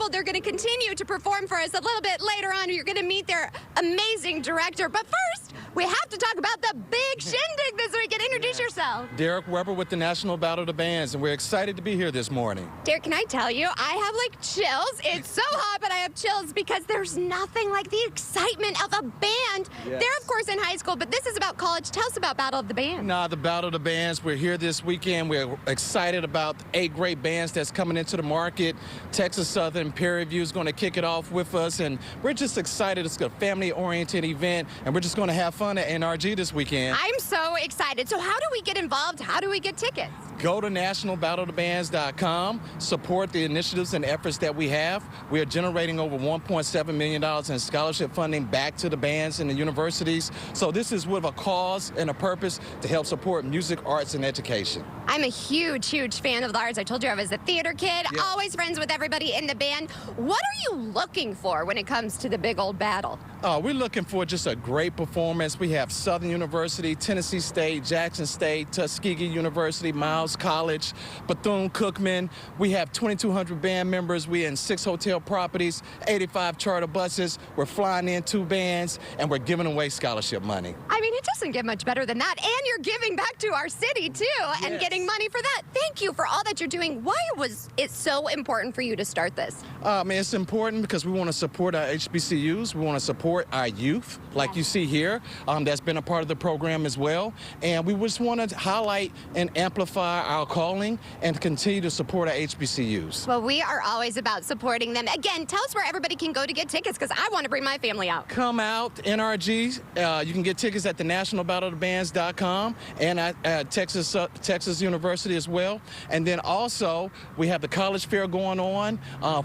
Ensemble. They're going to continue to perform for us a little bit later on. You're going to meet their amazing director. But first, we have to talk about the big shindig this weekend. Introduce yourself. Derek Weber with the National Battle of the Bands, and we're excited to be here this morning. Derek, can I tell you, I have like chills. It's so hot, but I have chills because there's nothing like the excitement of a band. Yes. They're, of course, in high school, but this is about college. Tell us about Battle of the Bands. The Battle of the Bands, we're here this weekend. We're excited about 8 great bands that's coming into the market. Texas Southern Peer Review is going to kick it off with us, and we're just excited. It's a family-oriented event, and we're just going to have fun at NRG this weekend. I'm so excited. So how do we get involved? How do we get tickets? Go to nationalbattleofthebands.com, support the initiatives and efforts that we have. We are generating over $1.7 million in scholarship funding back to the bands and the universities. So this is with a cause and a purpose to help support music, arts, and education. I'm a huge, huge fan of the arts. I told you I was a theater kid, Yeah. always friends with everybody in the band. What are you looking for when it comes to the big old battle? We're looking for just a great performance. We have Southern University, Tennessee State, Jackson State, Tuskegee University, Miles College, Bethune-Cookman. We have 2,200 band members. We're in 6 hotel properties, 85 charter buses. We're flying in 2 bands, and we're giving away scholarship money. I mean, it doesn't get much better than that. And you're giving back to our city, too, and Yes. getting money for that. Thank you for all that you're doing. Why was it so important for you to start this? It's important because we want to support our HBCUs. We want to support our youth, like you see here. That's been a part of the program as well. And we just want to highlight and amplify our calling and continue to support our HBCUs. Well, we are always about supporting them. Again, tell us where everybody can go to get tickets, because I want to bring my family out. Come out, NRG. You can get tickets at the nationalbattleofthebands.com and at Texas University as well. And then also, we have the college fair going on,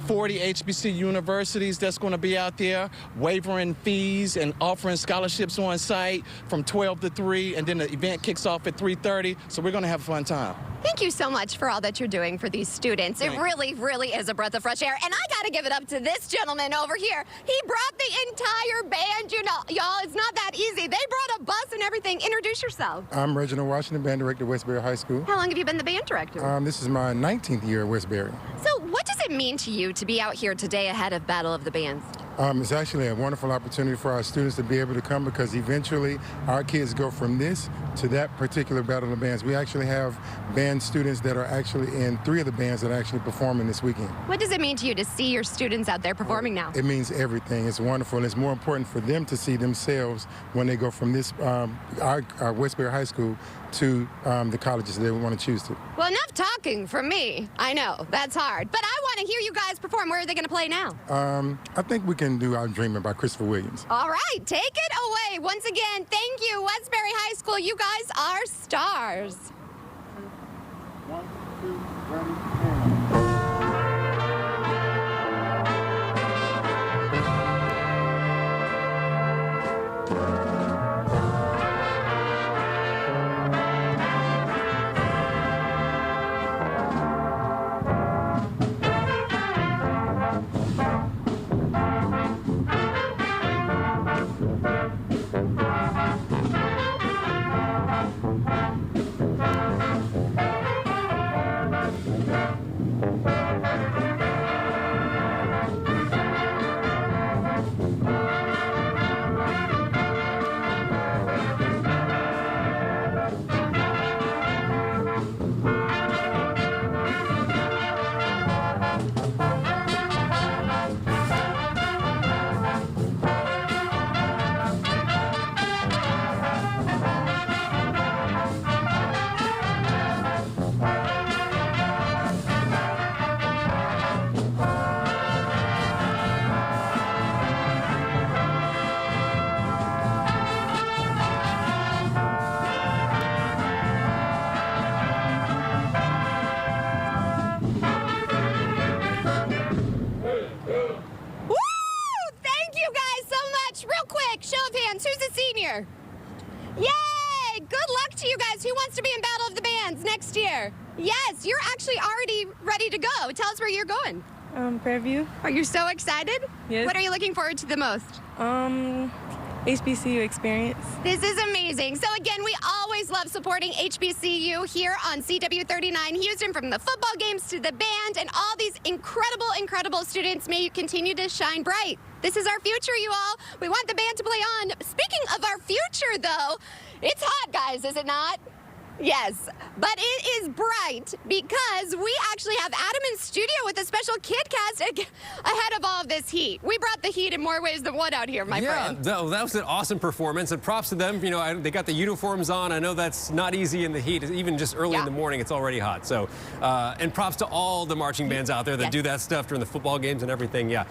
40 HBC universities that's going to be out there, waiving fees and offering scholarships on site from 12 to 3, and then the event kicks off at 3:30, so we're going to have a fun time. Thank you so much for all that you're doing for these students. It really, really is a breath of fresh air. And I got to give it up to this gentleman over here. He brought the entire band, y'all. It's not that easy. They brought a bus and everything. Introduce yourself. I'm Reginald Washington, band director at Westbury High School. How long have you been the band director? This is my 19th year at Westbury. So what does it mean to you to be out here today ahead of Battle of the Bands? It's actually a wonderful opportunity for our students to be able to come, because eventually our kids go from this to that particular Battle of the Bands. We actually have band students that are actually in 3 of the bands that are actually performing this weekend. What does it mean to you to see your students out there performing now? It means everything. It's wonderful, and it's more important for them to see themselves when they go from this, our Westbury High School, to the colleges they want to choose to. Well, enough talking from me. I know, that's hard. But I want to hear you guys perform. Where are they going to play now? I think we can do Our Dreaming by Christopher Williams. All right, take it away. Once again, thank you, Westbury High School. You guys are stars. 1, 2, ready, and... senior. Yay! Good luck to you guys. Who wants to be in Battle of the Bands next year? Yes, you're actually already ready to go. Tell us where you're going. Fairview. Are you so excited? Yes. What are you looking forward to the most? HBCU experience. This is amazing. So again, we always love supporting HBCU here on CW39 Houston, from the football games to the band and all these incredible, incredible students. May you continue to shine bright. This is our future, you all. We want the band to play on. Speaking of our future, though, it's hot, guys, is it not? Yes, but it is bright because we actually have Adam in studio with a special KidCast ahead of all of this heat. We brought the heat in more ways than one out here, my friend. Yeah, that was an awesome performance, and props to them. You know, they got the uniforms on. I know that's not easy in the heat. Even just early in the morning, it's already hot. So, and props to all the marching bands out there that do that stuff during the football games and everything. Yeah.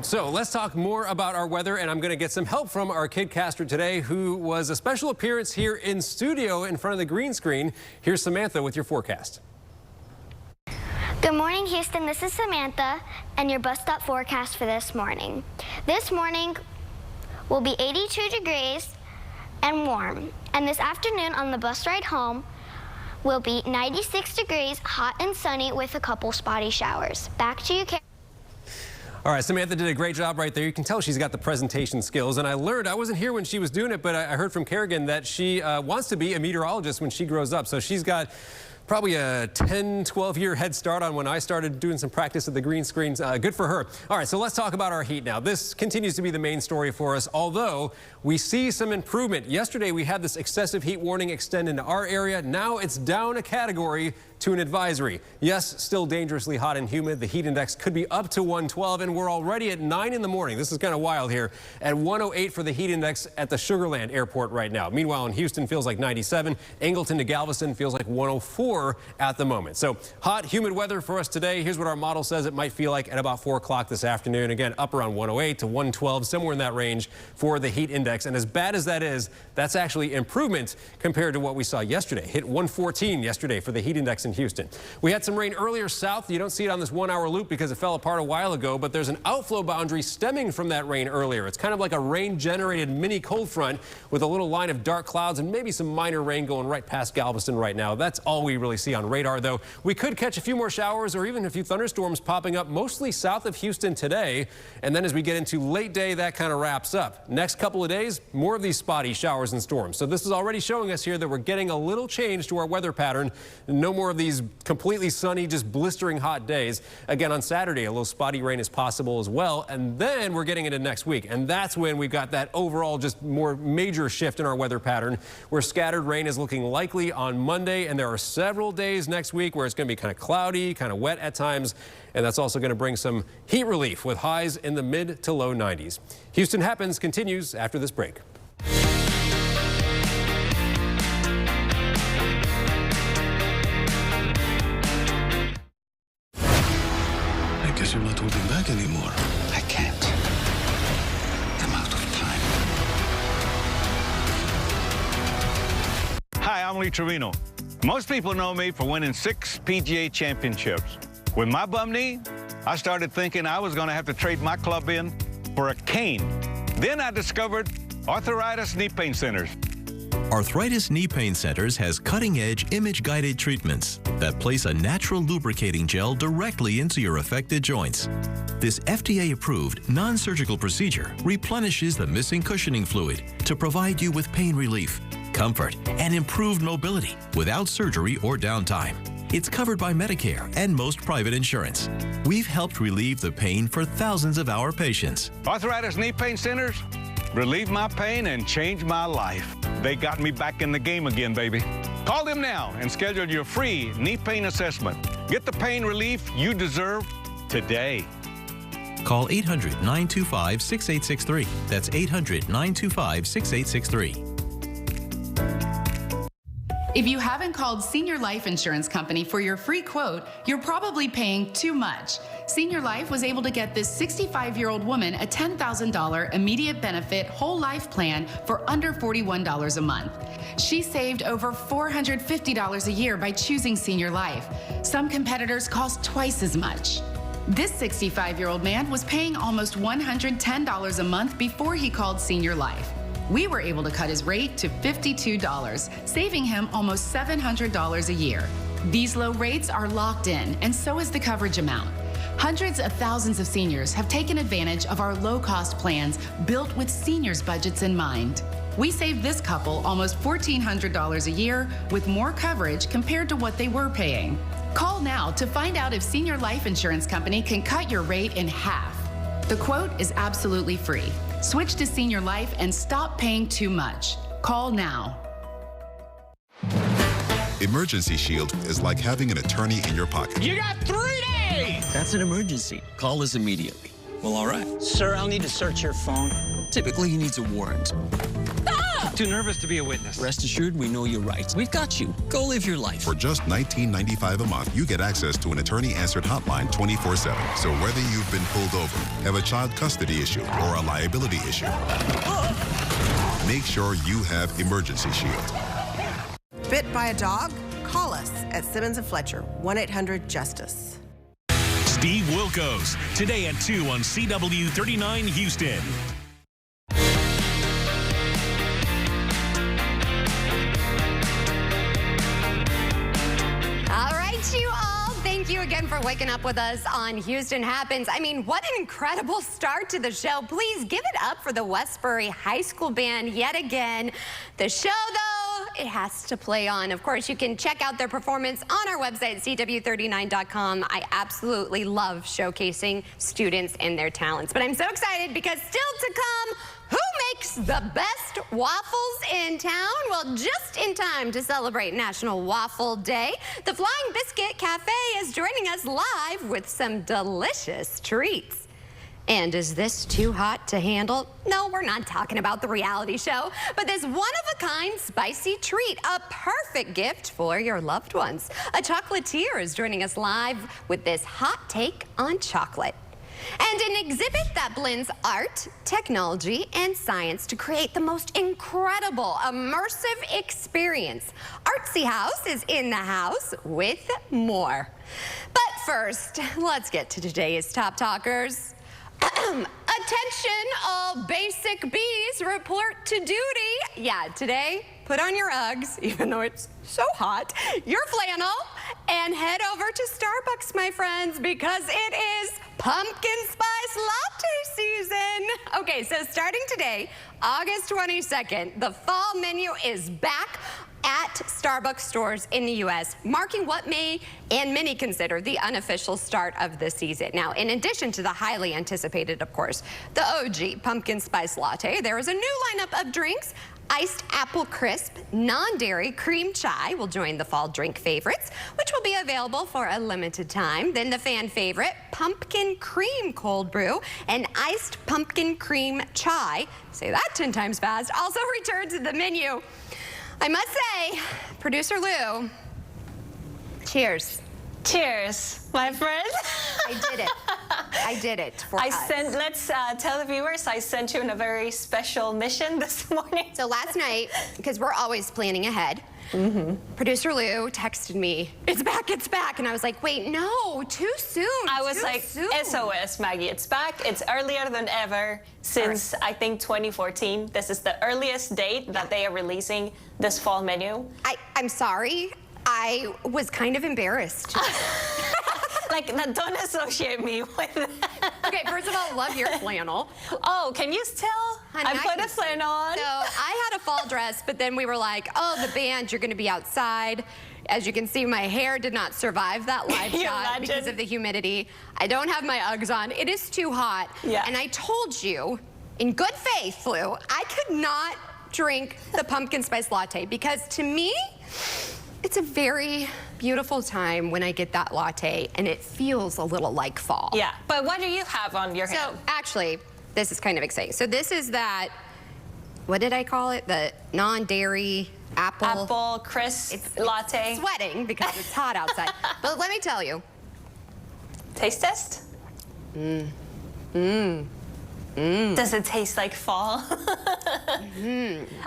So let's talk more about our weather, and I'm going to get some help from our KidCaster today, who was a special appearance here in studio in front of the green screen. Here's Samantha with your forecast. Good morning, Houston. This is Samantha and your bus stop forecast for this morning. This morning will be 82 degrees and warm. And this afternoon on the bus ride home will be 96 degrees, hot and sunny with a couple spotty showers. Back to you, Karen. All right, Samantha did a great job right there. You can tell she's got the presentation skills. And I learned, I wasn't here when she was doing it, but I heard from Kerrigan that she wants to be a meteorologist when she grows up. So she's got probably a 10, 12-year head start on when I started doing some practice at the green screens. Good for her. All right, so let's talk about our heat now. This continues to be the main story for us, although we see some improvement. Yesterday, we had this excessive heat warning extend into our area. Now it's down a category to an advisory. Yes, still dangerously hot and humid. The heat index could be up to 112, and we're already at 9 in the morning. This is kind of wild here. At 108 for the heat index at the Sugar Land Airport right now. Meanwhile, in Houston, feels like 97. Angleton to Galveston feels like 104 at the moment. So hot, humid weather for us today. Here's what our model says it might feel like at about 4 o'clock this afternoon. Again, up around 108 to 112, somewhere in that range for the heat index. And as bad as that is, that's actually improvement compared to what we saw yesterday. Hit 114 yesterday for the heat index in Houston. We had some rain earlier south. You don't see it on this 1-hour loop because it fell apart a while ago, but there's an outflow boundary stemming from that rain earlier. It's kind of like a rain-generated mini cold front with a little line of dark clouds and maybe some minor rain going right past Galveston right now. That's all we really see on radar, though. We could catch a few more showers or even a few thunderstorms popping up mostly south of Houston today. And then as we get into late day, that kind of wraps up. Next couple of days, more of these spotty showers and storms. So this is already showing us here that we're getting a little change to our weather pattern. No more of these completely sunny, just blistering hot days. Again, on Saturday, a little spotty rain is possible as well. And then we're getting into next week. And that's when we've got that overall just more major shift in our weather pattern where scattered rain is looking likely on Monday. And there are several days next week where it's going to be kind of cloudy, kind of wet at times. And that's also going to bring some heat relief with highs in the mid to low 90s. Houston Happens continues after this break. I guess you're not holding back anymore. I can't. I'm out of time. Hi, I'm Lee Trevino. Most people know me for winning 6 PGA championships. With my bum knee, I started thinking I was going to have to trade my club in for a cane. Then I discovered Arthritis Knee Pain Centers. Arthritis Knee Pain Centers has cutting-edge image-guided treatments that place a natural lubricating gel directly into your affected joints. This FDA-approved, non-surgical procedure replenishes the missing cushioning fluid to provide you with pain relief, comfort, and improved mobility without surgery or downtime. It's covered by Medicare and most private insurance. We've helped relieve the pain for thousands of our patients. Arthritis Knee Pain Centers relieve my pain and change my life. They got me back in the game again, baby. Call them now and schedule your free knee pain assessment. Get the pain relief you deserve today. Call 800-925-6863. That's 800-925-6863. If you haven't called Senior Life Insurance Company for your free quote, you're probably paying too much. Senior Life was able to get this 65-year-old woman a $10,000 immediate benefit whole life plan for under $41 a month. She saved over $450 a year by choosing Senior Life. Some competitors cost twice as much. This 65-year-old man was paying almost $110 a month before he called Senior Life. We were able to cut his rate to $52, saving him almost $700 a year. These low rates are locked in, and so is the coverage amount. Hundreds of thousands of seniors have taken advantage of our low-cost plans built with seniors' budgets in mind. We saved this couple almost $1,400 a year with more coverage compared to what they were paying. Call now to find out if Senior Life Insurance Company can cut your rate in half. The quote is absolutely free. Switch to Senior Life and stop paying too much. Call now. Emergency Shield is like having an attorney in your pocket. You got 3 days! That's an emergency. Call us immediately. Well, all right. Sir, I'll need to search your phone. Typically, he needs a warrant. Too nervous to be a witness. Rest assured, we know your rights. We've got you. Go live your life. For just $19.95 a month, you get access to an attorney-answered hotline 24/7. So whether you've been pulled over, have a child custody issue, or a liability issue, make sure you have Emergency Shield. Bit by a dog? Call us at Simmons & Fletcher, 1-800-JUSTICE. Steve Wilkos, today at 2 on CW39 Houston. Thank you again for waking up with us on Houston Happens. I mean, what an incredible start to the show. Please give it up for the Westbury High School Band yet again. The show, though, it has to play on. Of course, you can check out their performance on our website, CW39.com. I absolutely love showcasing students and their talents. But I'm so excited because still to come, who makes the best waffles in town? Well, just in time to celebrate National Waffle Day, the Flying Biscuit Cafe is joining us live with some delicious treats. And is this too hot to handle? No, we're not talking about the reality show, but this one-of-a-kind spicy treat, a perfect gift for your loved ones. A chocolatier is joining us live with this hot take on chocolate. And an exhibit that blends art, technology, and science to create the most incredible, immersive experience. Artsy House is in the house with more. But first, let's get to today's Top Talkers. Attention, all basic bees, report to duty. Yeah, today, put on your Uggs, even though it's so hot, your flannel, and head over to Starbucks, my friends, because it is pumpkin spice latte season. Okay, so starting today, August 22nd, the fall menu is back at Starbucks stores in the U.S., marking what many consider the unofficial start of the season. Now, in addition to the highly anticipated, of course, the OG pumpkin spice latte, there is a new lineup of drinks. Iced apple crisp, non-dairy cream chai will join the fall drink favorites, which will be available for a limited time. Then the fan favorite, pumpkin cream cold brew and iced pumpkin cream chai, say that 10 times fast, also returns to the menu. I must say, producer Lou, cheers. Cheers, my friend. I did it. I did it for us. Let's tell the viewers, I sent you on a very special mission this morning. So last night, because we're always planning ahead, producer Lou texted me, it's back. And I was like, wait, no, too soon. I was like, SOS, Maggie, it's back. It's earlier than ever since, I think, 2014. This is the earliest date that they are releasing this fall menu. I'm sorry. I was kind of embarrassed. Like, don't associate me with that. Okay, first of all, love your flannel. Oh, can you tell? Honey, I put a flannel on. So I had a fall dress, but then we were like, oh, the band, you're going to be outside. As you can see, my hair did not survive that live shot because of the humidity. I don't have my Uggs on. It is too hot. Yeah. And I told you, in good faith, Lou, I could not drink the pumpkin spice latte because to me, it's a very beautiful time when I get that latte, and it feels a little like fall. Yeah, but what do you have on your hand? So, actually, this is kind of exciting. So this is that, what did I call it? The non-dairy apple crisp latte. It's sweating because it's hot outside. But let me tell you. Taste test? Does it taste like fall?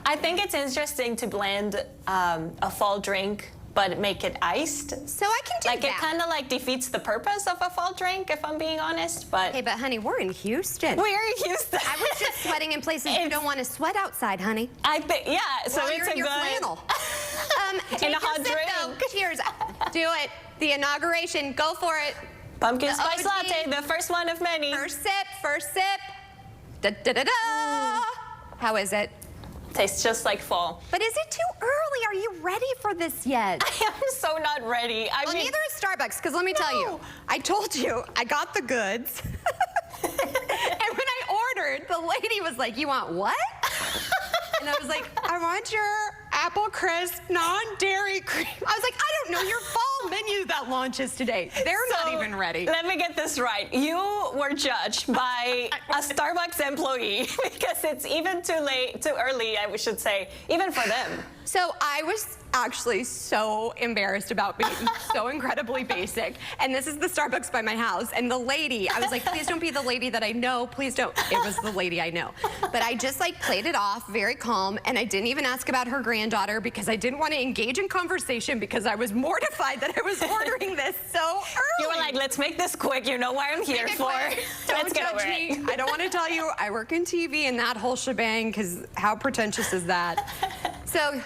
I think it's interesting to blend a fall drink but make it iced. So I can do that. It kind of like defeats the purpose of a fall drink, if I'm being honest. But hey, but honey, we're in Houston. We're in Houston. I was just sweating in places you don't want to sweat outside, honey. I think, yeah. So well, it's you're in your flannel. In a hot drink. Cheers. Do it. The inauguration. Go for it. Pumpkin The spice OG. latte, the first one of many. First sip, first sip. Da da da da. How is it? Tastes just like fall. But is it too early? Are you ready for this yet? I am so not ready. I Well, mean, neither is Starbucks, because let me tell you, I told you I got the goods. And when I ordered, the lady was like, "You want what?" And I was like, "I want your apple crisp, non-dairy cream." I was like, "I don't know your fall menu that launches today." They're not even ready. Let me get this right. You were judged by a Starbucks employee because it's even too early, I should say, even for them. So I was actually so embarrassed about being so incredibly basic. And this is the Starbucks by my house. And the lady, I was like, please don't be the lady that I know. Please don't. It was the lady I know. But I just like played it off very calm. And I didn't even ask about her granddaughter because I didn't want to engage in conversation because I was mortified that I was ordering this so early. You were like, let's make this quick. You know what I'm here for. Don't Let's get over judge me. it. I don't want to tell you I work in TV and that whole shebang, because how pretentious is that? So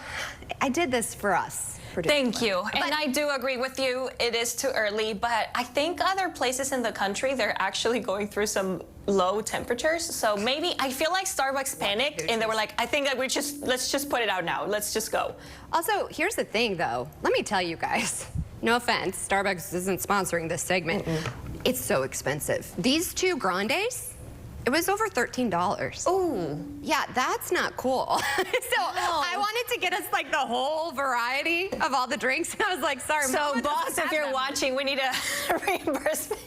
I did this for us. Thank you. And I do agree with you. It is too early, but I think other places in the country, they're actually going through some low temperatures. So maybe, I feel like Starbucks panicked and they were like, I think that let's just put it out now. Let's just go. Also, here's the thing though. Let me tell you guys, no offense, Starbucks isn't sponsoring this segment. It's so expensive. These two grandes, it was over $13. Ooh. Yeah, that's not cool. So I wanted to get us like the whole variety of all the drinks. And I was like, sorry, So Mama boss, doesn't if have you're them. watching, we need a reimbursement.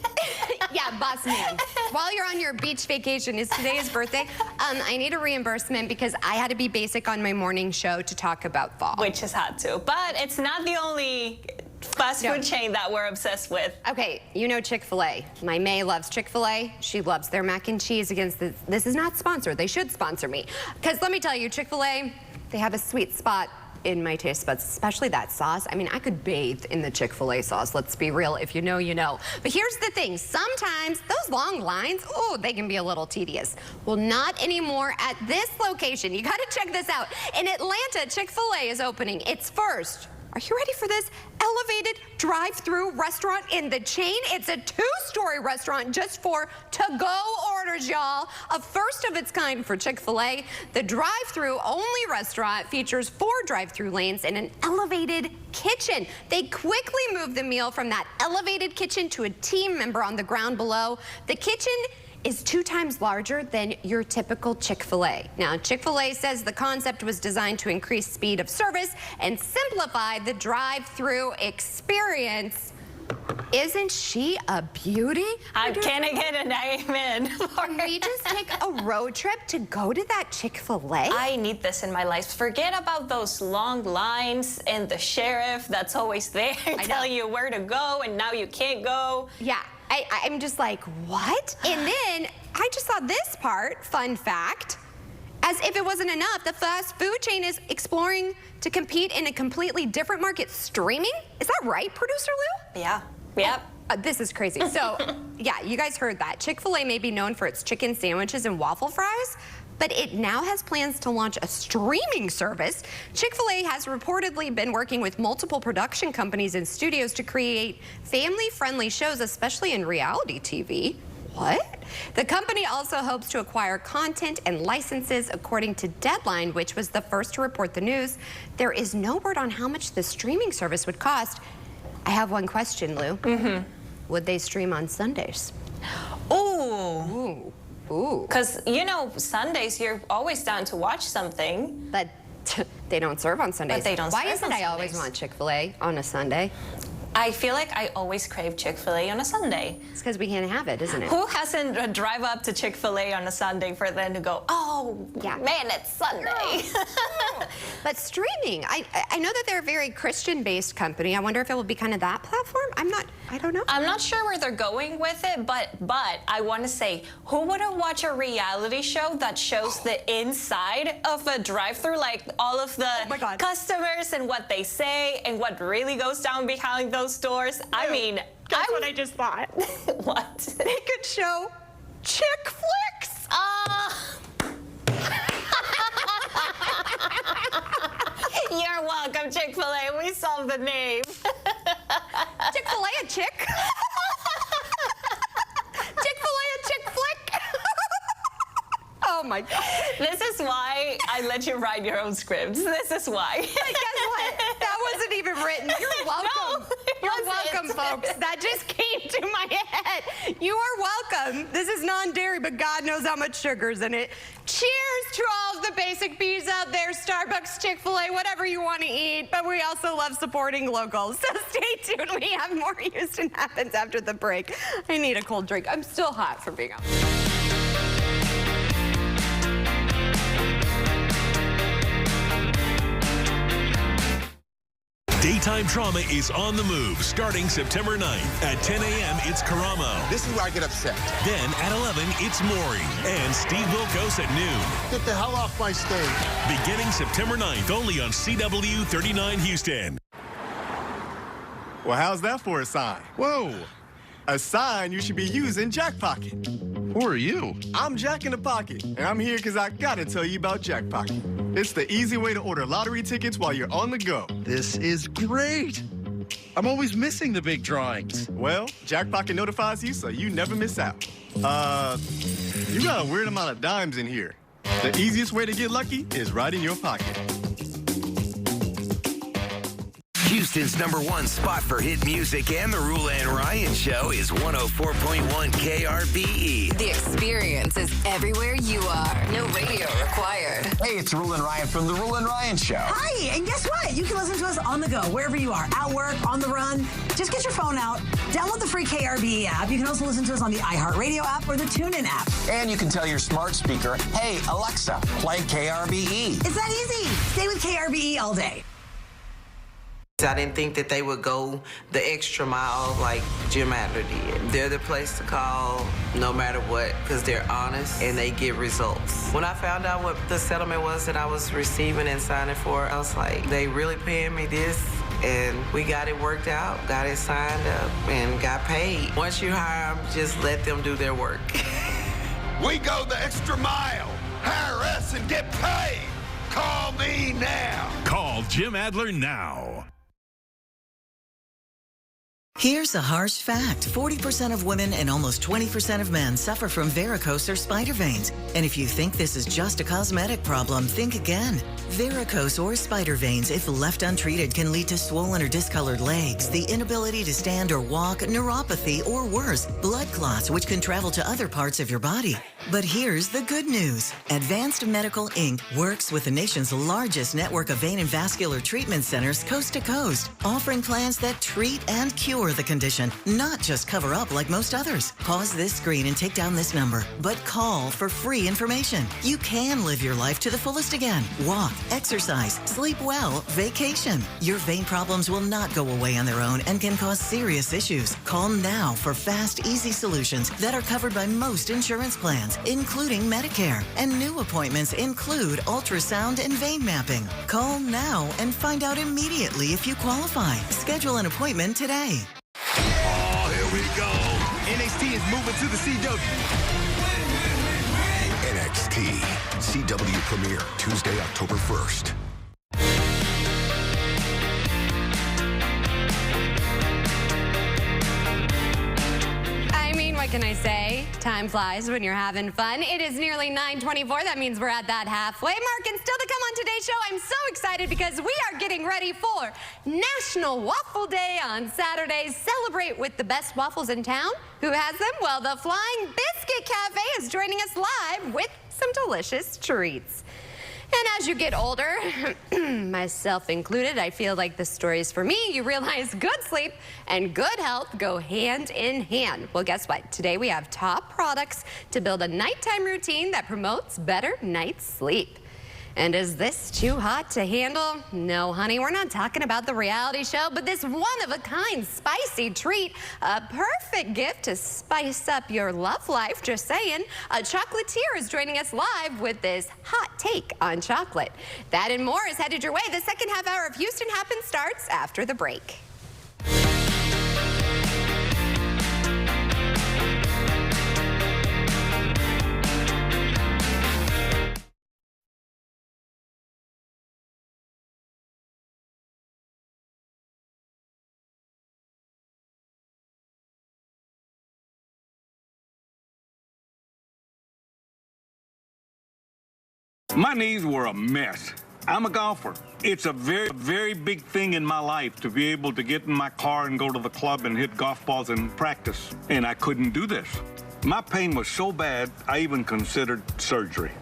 Yeah, boss man. While you're on your beach vacation, is today his birthday? I need a reimbursement because I had to be basic on my morning show to talk about fall. Which has had to. But it's not the only fast food chain that we're obsessed with. Okay, you know Chick-fil-A. My May loves Chick-fil-A. She loves their mac and cheese. This is not sponsored. They should sponsor me. Because let me tell you, Chick-fil-A, they have a sweet spot in my taste buds, especially that sauce. I mean, I could bathe in the Chick-fil-A sauce. Let's be real. If you know, you know. But here's the thing. Sometimes those long lines, oh, they can be a little tedious. Well, not anymore at this location. You got to check this out. In Atlanta, Chick-fil-A is opening its first, are you ready for this, elevated drive-through restaurant in the chain? It's a 2-story restaurant just for to-go orders, y'all. A first of its kind for Chick-fil-A. The drive-through only restaurant features 4 drive-through lanes and an elevated kitchen. They quickly moved the meal from that elevated kitchen to a team member on the ground below. The kitchen is 2 times larger than your typical Chick-fil-A. Now, Chick-fil-A says the concept was designed to increase speed of service and simplify the drive-through experience. Isn't she a beauty? Can I get an amen? Can we just take a road trip to go to that Chick-fil-A? I need this in my life. Forget about those long lines and the sheriff that's always there telling you where to go and now you can't go. Yeah. I'm just like, what? And then I just saw this part, fun fact. As if it wasn't enough, the fast food chain is exploring to compete in a completely different market, streaming? Is that right, Producer Lou? Yeah. Yep. This is crazy. So, yeah, you guys heard that. Chick-fil-A may be known for its chicken sandwiches and waffle fries, but it now has plans to launch a streaming service. Chick-fil-A has reportedly been working with multiple production companies and studios to create family-friendly shows, especially in reality TV. What? The company also hopes to acquire content and licenses, according to Deadline, which was the first to report the news. There is no word on how much the streaming service would cost. I have one question, Lou. Would they stream on Sundays? Ooh. Ooh. Because, you know, Sundays, you're always down to watch something. But they don't serve on Sundays. But they don't Why serve is it on I always Sundays? want Chick-fil-A on a Sunday? I feel like I always crave Chick-fil-A on a Sunday. It's because we can't have it, isn't it? Who hasn't drive up to Chick-fil-A on a Sunday for them to go, oh, Yeah. man, it's Sunday. But streaming, I know that they're a very Christian-based company. I wonder if it will be kind of that platform. I don't know. I'm not sure where they're going with it, but I want to say, who wouldn't watch a reality show that shows the inside of a drive-thru, like all of the customers and what they say and what really goes down behind those doors? I mean, Guess what I just thought? What? They could show chick flicks. You're welcome, Chick-fil-A. We solved the name. Chick-fil-A a chick? my God. This is why I let you write your own scripts. This is why. But guess what? That wasn't even written. You're welcome. No, You're welcome, folks. That just came to my head. You are welcome. This is non-dairy, but God knows how much sugar's in it. Cheers to all of the basic bees out there, Starbucks, Chick-fil-A, whatever you want to eat. But we also love supporting locals. So stay tuned. We have more Houston Happens after the break. I need a cold drink. I'm still hot from being out. Daytime Drama is on the move starting September 9th. At 10 a.m., it's Karamo. This is where I get upset. Then at 11, it's Maury and Steve Wilkos at noon. Get the hell off my stage. Beginning September 9th, only on CW 39 Houston. Well, how's that for a sign? Whoa. A sign you should be using Jack Pocket. Who are you? I'm Jack in the Pocket, and I'm here because I gotta tell you about Jack Pocket. It's the easy way to order lottery tickets while you're on the go. This is great. I'm always missing the big drawings. Well, Jack Pocket notifies you so you never miss out. You got a weird amount of dimes in here. The easiest way to get lucky is right in your pocket. Houston's #1 spot for hit music and the Rule and Ryan Show is 104.1 KRBE. The experience is everywhere you are. No radio required. Hey, it's Rule and Ryan from the Rule and Ryan Show. Hi, and guess what? You can listen to us on the go, wherever you are, at work, on the run. Just get your phone out, download the free KRBE app. You can also listen to us on the iHeartRadio app or the TuneIn app. And you can tell your smart speaker, hey, Alexa, play KRBE. It's that easy. Stay with KRBE all day. I didn't think that they would go the extra mile like Jim Adler did. They're the place to call no matter what because they're honest and they get results. When I found out what the settlement was that I was receiving and signing for, I was like, they really paying me this? And we got it worked out, got it signed up, and got paid. Once you hire them, just let them do their work. We go the extra mile. Hire us and get paid. Call me now. Call Jim Adler now. Here's a harsh fact. 40% of women and almost 20% of men suffer from varicose or spider veins. And if you think this is just a cosmetic problem, think again. Varicose or spider veins, if left untreated, can lead to swollen or discolored legs, the inability to stand or walk, neuropathy, or worse, blood clots, which can travel to other parts of your body. But here's the good news. Advanced Medical Inc. works with the nation's largest network of vein and vascular treatment centers coast to coast, offering plans that treat and cure the condition, not just cover up like most others. Pause this screen and take down this number, but call for free information. You can live your life to the fullest again. Walk, exercise, sleep well, vacation. Your vein problems will not go away on their own and can cause serious issues. Call now for fast, easy solutions that are covered by most insurance plans, including Medicare. And new appointments include ultrasound and vein mapping. Call now and find out immediately if you qualify. Schedule an appointment today. Oh, here we go. NXT is moving to the CW. NXT CW premiere Tuesday, October 1st. What can I say? Time flies when you're having fun. It is nearly 9:24. That means we're at that halfway mark. And still to come on today's show, I'm so excited because we are getting ready for National Waffle Day on Saturday. Celebrate with the best waffles in town. Who has them? Well, the Flying Biscuit Cafe is joining us live with some delicious treats. And as you get older, myself included, I feel like the story's for me. You realize good sleep and good health go hand in hand. Well, guess what? Today we have top products to build a nighttime routine that promotes better night's sleep. And is this too hot to handle? No, honey, we're not talking about the reality show, but this one-of-a-kind spicy treat, a perfect gift to spice up your love life, just saying. A chocolatier is joining us live with this hot take on chocolate. That and more is headed your way. The second half hour of Houston Happens starts after the break. My knees were a mess. I'm a golfer. It's a very, very big thing in my life to be able to get in my car and go to the club and hit golf balls and practice. And I couldn't do this. My pain was so bad, I even considered surgery.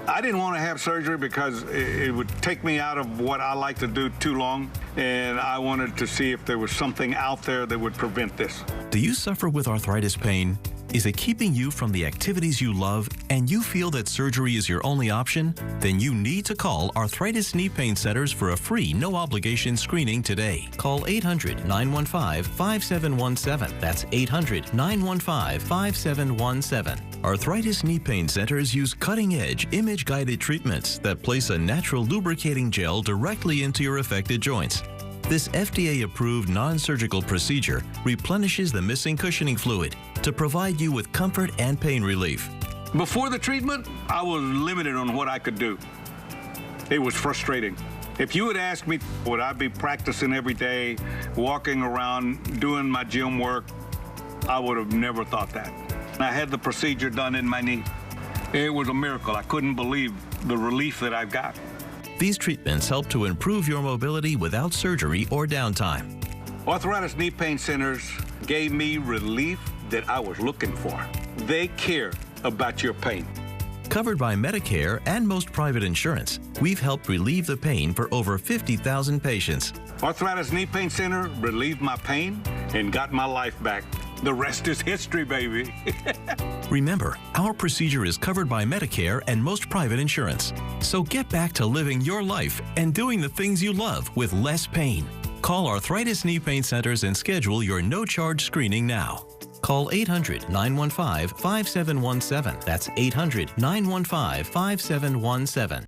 I didn't want to have surgery because it would take me out of what I like to do too long, and I wanted to see if there was something out there that would prevent this. Do you suffer with arthritis pain? Is it keeping you from the activities you love and you feel that surgery is your only option? Then you need to call Arthritis Knee Pain Centers for a free, no-obligation screening today. Call 800-915-5717. That's 800-915-5717. Arthritis Knee Pain Centers use cutting-edge, image-guided treatments that place a natural lubricating gel directly into your affected joints. This FDA-approved non-surgical procedure replenishes the missing cushioning fluid to provide you with comfort and pain relief. Before the treatment, I was limited on what I could do. It was frustrating. If you had asked me, would I be practicing every day, walking around, doing my gym work, I would have never thought that. I had the procedure done in my knee. It was a miracle. I couldn't believe the relief that I've got. These treatments help to improve your mobility without surgery or downtime. Arthritis Knee Pain Centers gave me relief that I was looking for. They care about your pain. Covered by Medicare and most private insurance, we've helped relieve the pain for over 50,000 patients. Arthritis Knee Pain Center relieved my pain and got my life back. The rest is history, baby. Remember, our procedure is covered by Medicare and most private insurance. So get back to living your life and doing the things you love with less pain. Call Arthritis Knee Pain Centers and schedule your no-charge screening now. Call 800-915-5717. That's 800-915-5717.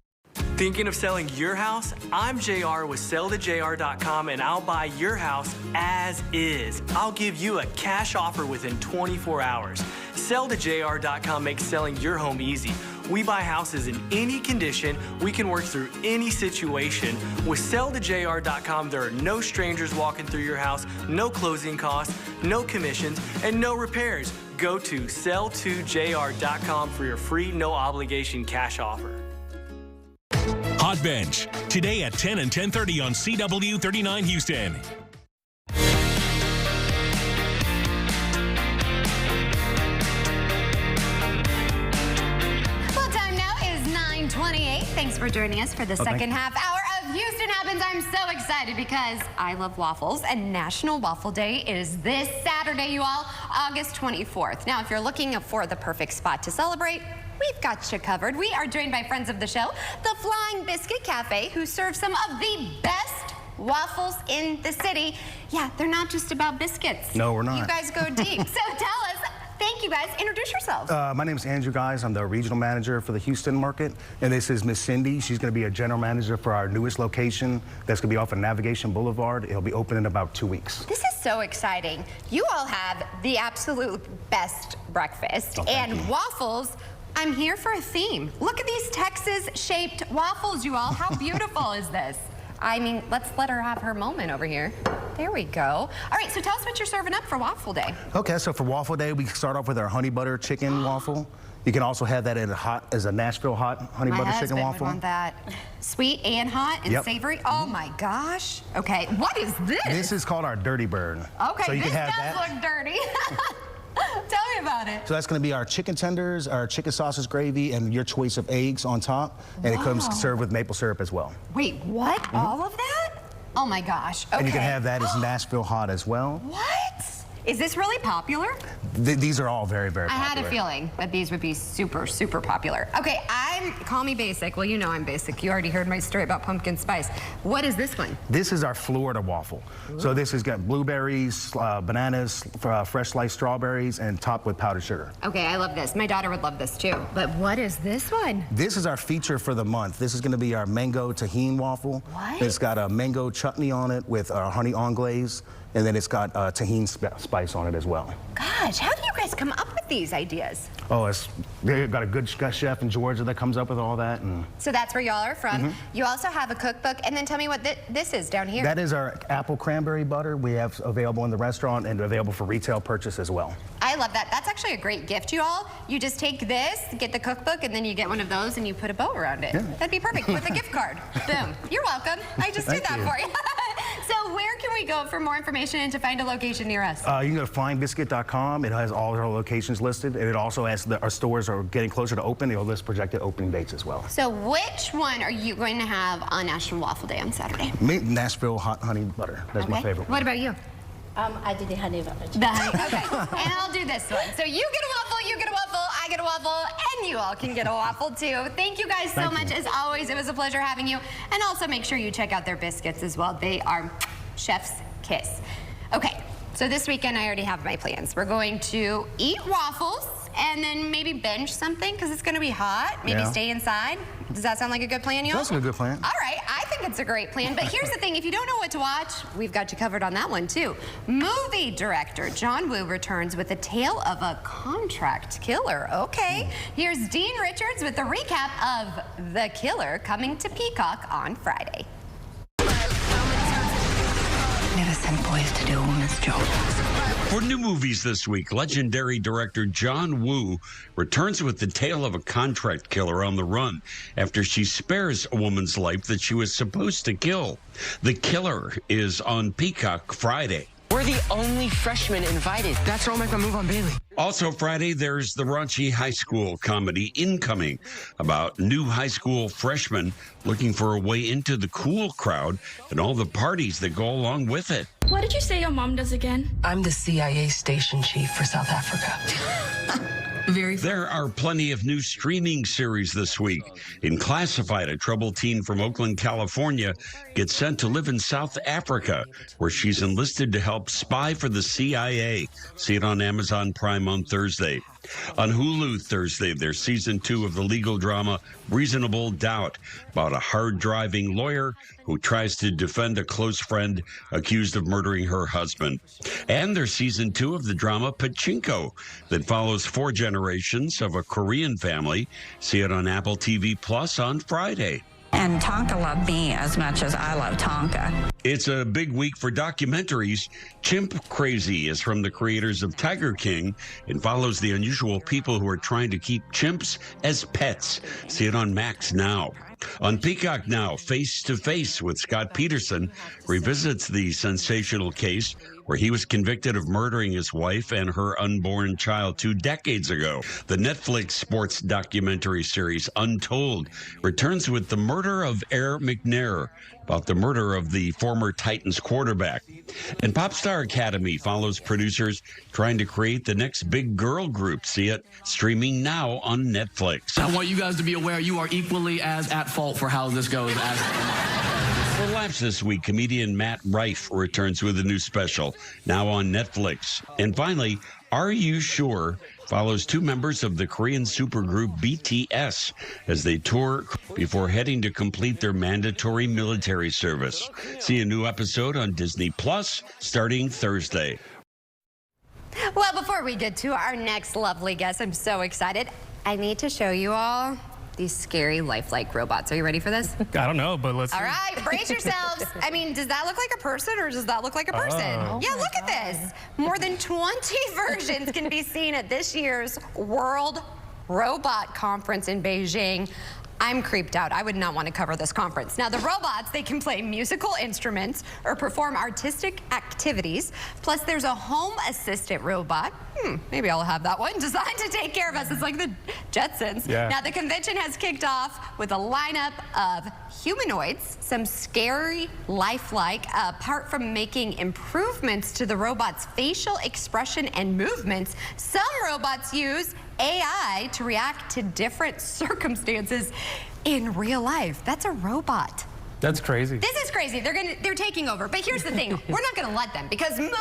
Thinking of selling your house? I'm JR with sellthejr.com, and I'll buy your house as is. I'll give you a cash offer within 24 hours. Sellthejr.com makes selling your home easy. We buy houses in any condition. We can work through any situation. With sellthejr.com, there are no strangers walking through your house, no closing costs, no commissions, and no repairs. Go to sell2jr.com for your free, no-obligation cash offer. Hot Bench, today at 10 and 10:30 on CW 39 Houston. Well, time now is 9:28. Thanks for joining us for the second half hour of Houston Happens. I'm so excited because I love waffles, and National Waffle Day is this Saturday, you all, August 24th. Now, if you're looking for the perfect spot to celebrate, we've got you covered. We are joined by friends of the show, the Flying Biscuit Cafe, who serve some of the best waffles in the city. Yeah, they're not just about biscuits. No, we're not. You guys go deep. So tell us, thank you guys. Introduce yourselves. My name is Andrew, guys. I'm the regional manager for the Houston market. And this is Miss Cindy. She's going to be a general manager for our newest location. That's going to be off of Navigation Boulevard. It'll be open in about 2 weeks. This is so exciting. You all have the absolute best breakfast and waffles. I'm here for a theme. Look at these Texas-shaped waffles, you all. How beautiful is this? I mean, let's let her have her moment over here. There we go. All right, so tell us what you're serving up for Waffle Day. Okay, so for Waffle Day, we start off with our honey butter chicken waffle. You can also have that in as a Nashville hot honey butter chicken waffle. Would want that sweet and hot and savory. Oh my gosh. Okay, what is this? This is called our Dirty Bird. Okay, so you this can have does that. look dirty. Tell me about it. So that's going to be our chicken tenders, our chicken sausage gravy, and your choice of eggs on top. And it comes served with maple syrup as well. Wait, what? All of that? Oh my gosh. Okay. And you can have that as Nashville hot as well. What? Is this really popular? These are all very, very popular. I had a feeling that these would be super, super popular. Okay, call me basic. Well, you know I'm basic. You already heard my story about pumpkin spice. What is this one? This is our Florida waffle. Ooh. So this has got blueberries, bananas, fresh sliced strawberries, and topped with powdered sugar. Okay, I love this. My daughter would love this too. But what is this one? This is our feature for the month. This is going to be our mango tahini waffle. What? It's got a mango chutney on it with honey anglaise. And then it's got tahini spice on it as well. Gosh, how do you guys come up with these ideas? Oh, they've got a good chef in Georgia that comes up with all that. And so that's where y'all are from. You also have a cookbook. And then tell me what this is down here. That is our apple cranberry butter we have available in the restaurant and available for retail purchase as well. I I love that. That's actually a great gift, you all. You just take this, get the cookbook, and then you get one of those and you put a bow around it. Yeah. That'd be perfect with a gift card. Boom. You're welcome. I just did that for you. So where can we go for more information and to find a location near us? You can go to flyingbiscuit.com. It has all our locations listed. And it also, as our stores are getting closer to open, it'll list projected opening dates as well. So which one are you going to have on National Waffle Day on Saturday? Nashville hot honey butter. That's my favorite one. What about you? I did the honey butter. Okay, and I'll do this one. So you get a waffle, you get a waffle, I get a waffle, and you all can get a waffle too. Thank you guys so much. As always, it was a pleasure having you. And also make sure you check out their biscuits as well. They are chef's kiss. Okay, so this weekend I already have my plans. We're going to eat waffles and then maybe binge something because it's going to be hot. Maybe stay inside. Does that sound like a good plan, y'all? That's a good plan. All right, I think it's a great plan. But here's the thing, if you don't know what to watch, we've got you covered on that one too. Movie director John Woo returns with a tale of a contract killer. Okay, here's Dean Richards with a recap of The Killer coming to Peacock on Friday. Never sent boys to do a woman's job. For new movies this week, legendary director John Woo returns with the tale of a contract killer on the run after she spares a woman's life that she was supposed to kill. The Killer is on Peacock Friday. We're the only freshmen invited. That's where I'll make my move on Bailey. Also Friday, there's the raunchy high school comedy Incoming, about new high school freshmen looking for a way into the cool crowd and all the parties that go along with it. What did you say your mom does again? I'm the CIA station chief for South Africa. There are plenty of new streaming series this week. In Classified, a troubled teen from Oakland, California gets sent to live in South Africa, where she's enlisted to help spy for the CIA. See it on Amazon Prime on Thursday. On Hulu Thursday, there's season 2 of the legal drama Reasonable Doubt, about a hard-driving lawyer who tries to defend a close friend accused of murdering her husband. And there's season 2 of the drama Pachinko, that follows 4 generations of a Korean family. See it on Apple TV Plus on Friday. And Tonka loved me as much as I love Tonka. It's a big week for documentaries. Chimp Crazy is from the creators of Tiger King and follows the unusual people who are trying to keep chimps as pets. See it on Max now. On Peacock now, Face to Face with Scott Peterson revisits the sensational case where he was convicted of murdering his wife and her unborn child 2 decades ago. The Netflix sports documentary series Untold returns with the murder of Air McNair, about the murder of the former Titans quarterback. And Popstar Academy follows producers trying to create the next big girl group. See it streaming now on Netflix. I want you guys to be aware you are equally as at fault for how this goes. For laughs this week, comedian Matt Rife returns with a new special, now on Netflix. And finally, Are You Sure follows 2 members of the Korean supergroup BTS as they tour before heading to complete their mandatory military service. See a new episode on Disney Plus starting Thursday. Well, before we get to our next lovely guest, I'm so excited. I need to show you all these scary lifelike robots. Are you ready for this? I don't know, but let's All right, brace yourselves. I mean, does that look like a person or does that look like a person? Yeah, look at this. More than 20 versions can be seen at this year's World Robot Conference in Beijing. I'm creeped out. I would not want to cover this conference. Now, the robots, they can play musical instruments or perform artistic activities. Plus, there's a home assistant robot. Maybe I'll have that one. Designed to take care of us. It's like the Jetsons. Yeah. Now, the convention has kicked off with a lineup of humanoids, some scary, lifelike, apart from making improvements to the robot's facial expression and movements. Some robots use AI to react to different circumstances in real life. That's a robot. That's crazy. This is crazy. They're taking over. But here's the thing. We're not gonna let them, because move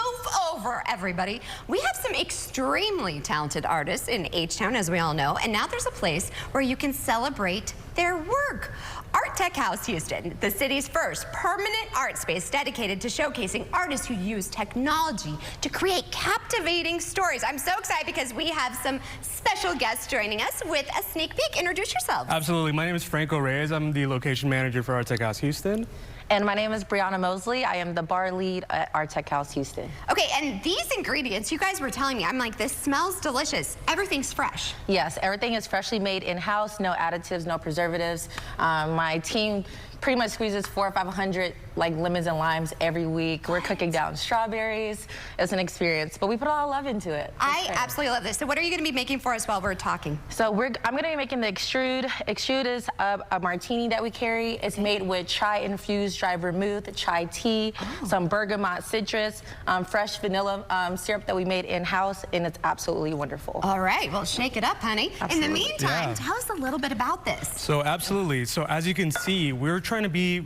over, everybody. We have some extremely talented artists in H-Town, as we all know, and now there's a place where you can celebrate their work. Art Tech House Houston, the city's first permanent art space dedicated to showcasing artists who use technology to create captivating stories. I'm so excited because we have some special guests joining us with a sneak peek. Introduce yourselves. Absolutely. My name is Franco Reyes. I'm the location manager for Art Tech House Houston. And my name is Brianna Mosley. I am the bar lead at Artec House Houston. Okay, and these ingredients, you guys were telling me, I'm like, this smells delicious. Everything's fresh. Yes, everything is freshly made in-house, no additives, no preservatives. My team pretty much squeezes 400 or 500 like lemons and limes every week. We're cooking down strawberries. It's an experience, but we put a lot of love into it. I absolutely love this. So what are you going to be making for us while we're talking? So I'm going to be making the Extrude. Extrude is a martini that we carry. It's made with chai-infused dry vermouth, chai tea, some bergamot citrus, fresh vanilla syrup that we made in-house, and it's absolutely wonderful. All right, well, shake it up, honey. Absolutely. In the meantime, tell us a little bit about this. So absolutely. So as you can see, we're trying to be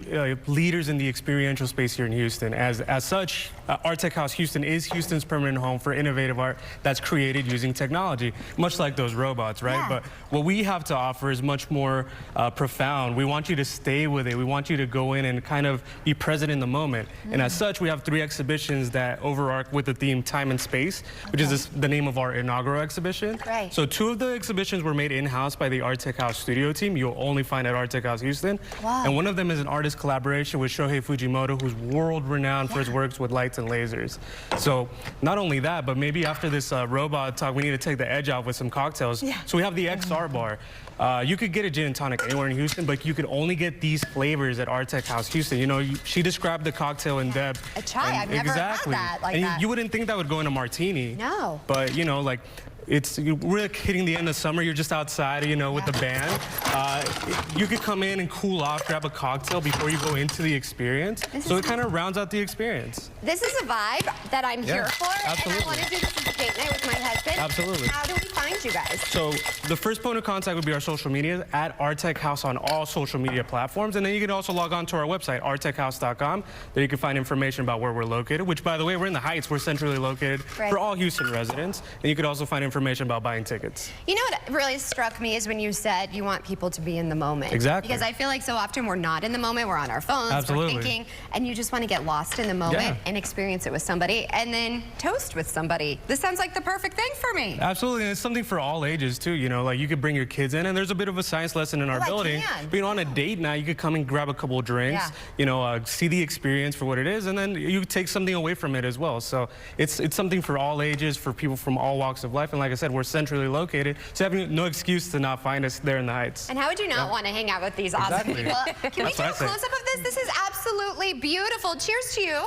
leaders in the experiential space here in Houston. As such, Artec House Houston is Houston's permanent home for innovative art that's created using technology, much like those robots, right? Yeah. But what we have to offer is much more profound. We want you to stay with it. We want you to go in and kind of be present in the moment. And as such, we have 3 exhibitions that overarch with the theme Time and Space, which is the name of our inaugural exhibition. Right. So 2 of the exhibitions were made in-house by the Artec House studio team. You'll only find at Artec House Houston. Wow. And one of them is an artist collaboration with Shohei Fujimoto, who's world-renowned for his works with lights and lasers. So not only that, but maybe after this robot talk, we need to take the edge off with some cocktails. Yeah. So we have the XR bar. You could get a gin and tonic anywhere in Houston, but you could only get these flavors at Artec House Houston. You know, she described the cocktail in depth. A chai, I've never had that like that. You wouldn't think that would go in a martini. No. But, you know, like, we're hitting the end of summer. You're just outside, you know, with the band. You could come in and cool off, grab a cocktail before you go into the experience. So it kind of rounds out the experience. This is a vibe that I'm here for, absolutely. and I want to do this as a date night with my husband. Absolutely. How do we find you guys? So the first point of contact would be our social media at Artec House on all social media platforms, and then you can also log on to our website, artechhouse.com. There you can find information about where we're located, which, by the way, we're in the Heights. We're centrally located for all Houston residents, and you could also find information about buying tickets. You know what really struck me is when you said you want people to be in the moment. Exactly. Because I feel like so often we're not in the moment. We're on our phones. Absolutely. We're thinking, and you just want to get lost in the moment and experience it with somebody, and then toast with somebody. This sounds like the perfect thing for me. Absolutely, and it's something for all ages too. You know, like you could bring your kids in, and there's a bit of a science lesson in our building. But you know, on a date night, you could come and grab a couple of drinks. You know, see the experience for what it is, and then you take something away from it as well. So it's something for all ages, for people from all walks of life. And like I said, we're centrally located, so having no excuse to not find us there in the Heights. And how would you not want to hang out with these awesome people? Can we do a close-up of this? This is absolutely beautiful. Cheers to you.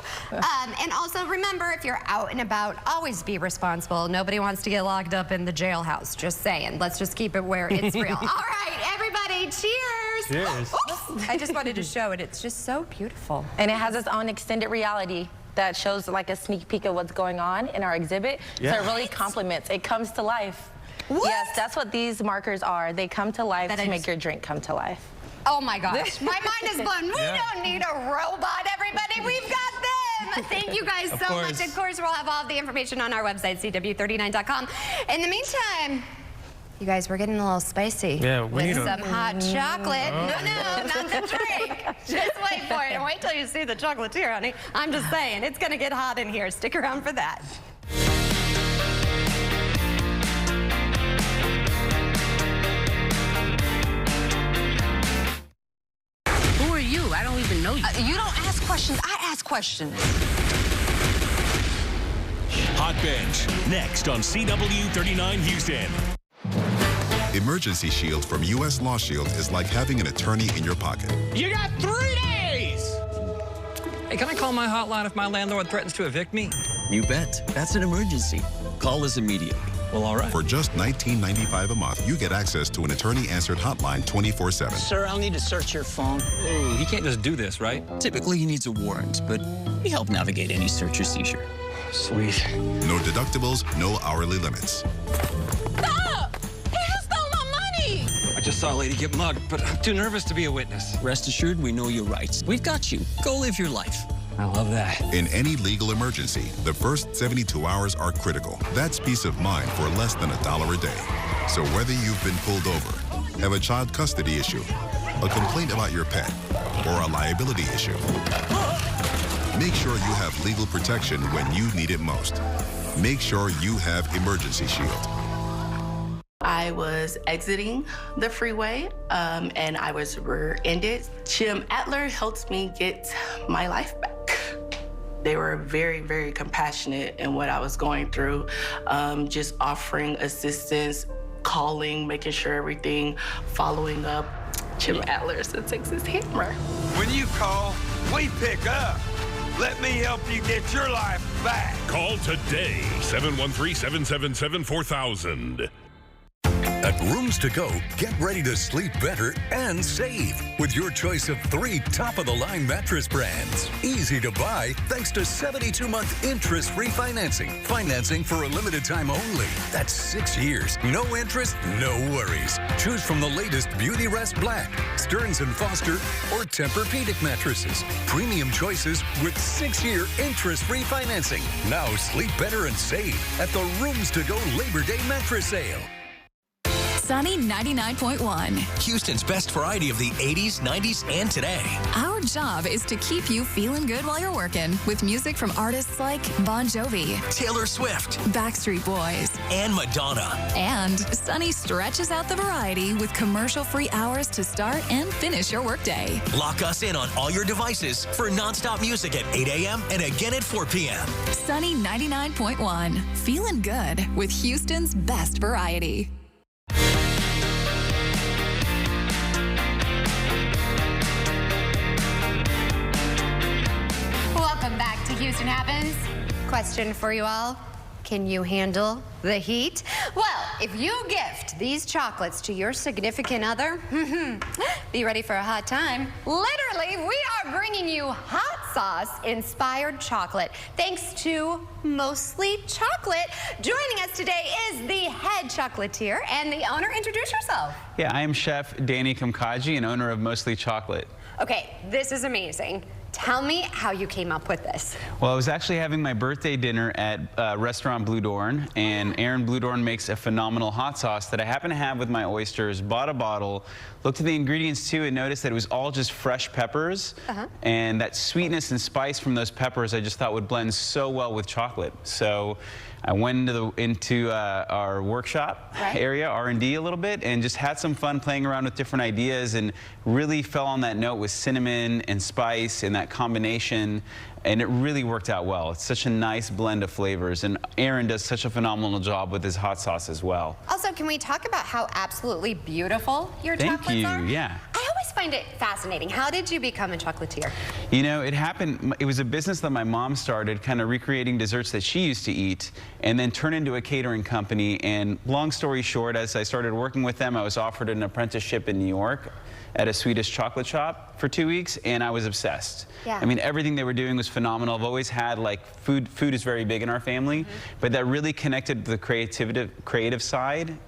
And also remember, if you're out and about, always be responsible. Nobody wants to get locked up in the jailhouse. Just saying. Let's just keep it where it's real. All right, everybody, cheers. Cheers. Oops. I just wanted to show it. It's just so beautiful. And it has its own extended reality that shows like a sneak peek of what's going on in our exhibit. So it really complements. It comes to life. What? Yes, that's what these markers are. They come to life to make your drink come to life. Oh my gosh, my mind is blown. We don't need a robot, everybody. We've got them. Thank you guys so much. Of course, we'll have all of the information on our website, CW39.com. In the meantime, you guys, we're getting a little spicy. Yeah, with some hot chocolate. No, not the drink. Just wait for it. And wait till you see the chocolatier, honey. I'm just saying, it's going to get hot in here. Stick around for that. Who are you? I don't even know you. You don't ask questions. I ask questions. Hot Bench, next on CW39 Houston. Emergency Shield from U.S. Law Shield is like having an attorney in your pocket. You got 3 days! Hey, can I call my hotline if my landlord threatens to evict me? You bet. That's an emergency. Call us immediately. Well, all right. For just $19.95 a month, you get access to an attorney-answered hotline 24/7. Sir, I'll need to search your phone. Ooh, he can't just do this, right? Typically, he needs a warrant, but we help navigate any search or seizure. Sweet. No deductibles, no hourly limits. Stop! He just stole my money! I just saw a lady get mugged, but I'm too nervous to be a witness. Rest assured, we know your rights. We've got you. Go live your life. I love that. In any legal emergency, the first 72 hours are critical. That's peace of mind for less than $1 a day. So whether you've been pulled over, have a child custody issue, a complaint about your pet, or a liability issue, make sure you have legal protection when you need it most. Make sure you have Emergency Shield. I I was exiting the freeway and I was rear-ended. Jim Adler helped me get my life back. They were very, very compassionate in what I was going through, just offering assistance, calling, making sure everything, following up. Jim Adler is the Texas Hammer. When you call, we pick up. Let me help you get your life back. Call today, 713-777-4000. At Rooms To Go, get ready to sleep better and save with your choice of 3 top-of-the-line mattress brands. Easy to buy thanks to 72-month interest-free financing. Financing for a limited time only. That's 6 years. No interest, no worries. Choose from the latest Beauty Rest Black, Stearns & Foster, or Tempur-Pedic mattresses. Premium choices with 6-year interest-free financing. Now sleep better and save at the Rooms To Go Labor Day mattress sale. Sunny 99.1. Houston's best variety of the 80s, 90s, and today. Our job is to keep you feeling good while you're working with music from artists like Bon Jovi, Taylor Swift, Backstreet Boys, and Madonna. And Sunny stretches out the variety with commercial-free hours to start and finish your workday. Lock us in on all your devices for nonstop music at 8 a.m. and again at 4 p.m. Sunny 99.1. Feeling good with Houston's best variety. Welcome back to Houston Happens. Question for you all. Can you handle the heat? Well, if you gift these chocolates to your significant other, be ready for a hot time. Literally, we are bringing you hot sauce-inspired chocolate, thanks to Mostly Chocolate. Joining us today is the head chocolatier and the owner. Introduce yourself. Yeah, I am Chef Danny Kamkaji and owner of Mostly Chocolate. Okay, this is amazing. Tell me how you came up with this. Well, I was actually having my birthday dinner at restaurant Blue Dorn, and Aaron Blue Dorn makes a phenomenal hot sauce that I happen to have with my oysters. Bought a bottle, looked at the ingredients too, and noticed that it was all just fresh peppers, and that sweetness and spice from those peppers I just thought would blend so well with chocolate. So I went into our workshop area, R&D a little bit, and just had some fun playing around with different ideas, and really fell on that note with cinnamon and spice and that combination, and it really worked out well. It's such a nice blend of flavors, and Aaron does such a phenomenal job with his hot sauce as well. Also, can we talk about how absolutely beautiful your chocolates are? Thank you, yeah. I always find it fascinating. How did you become a chocolatier? You know, it happened, it was a business that my mom started, kind of recreating desserts that she used to eat, and then turned into a catering company. And long story short, as I started working with them, I was offered an apprenticeship in New York at a Swedish chocolate shop for 2 weeks, and I was obsessed. Yeah. I mean, everything they were doing was phenomenal. I've always had, like, food is very big in our family, but that really connected the creative side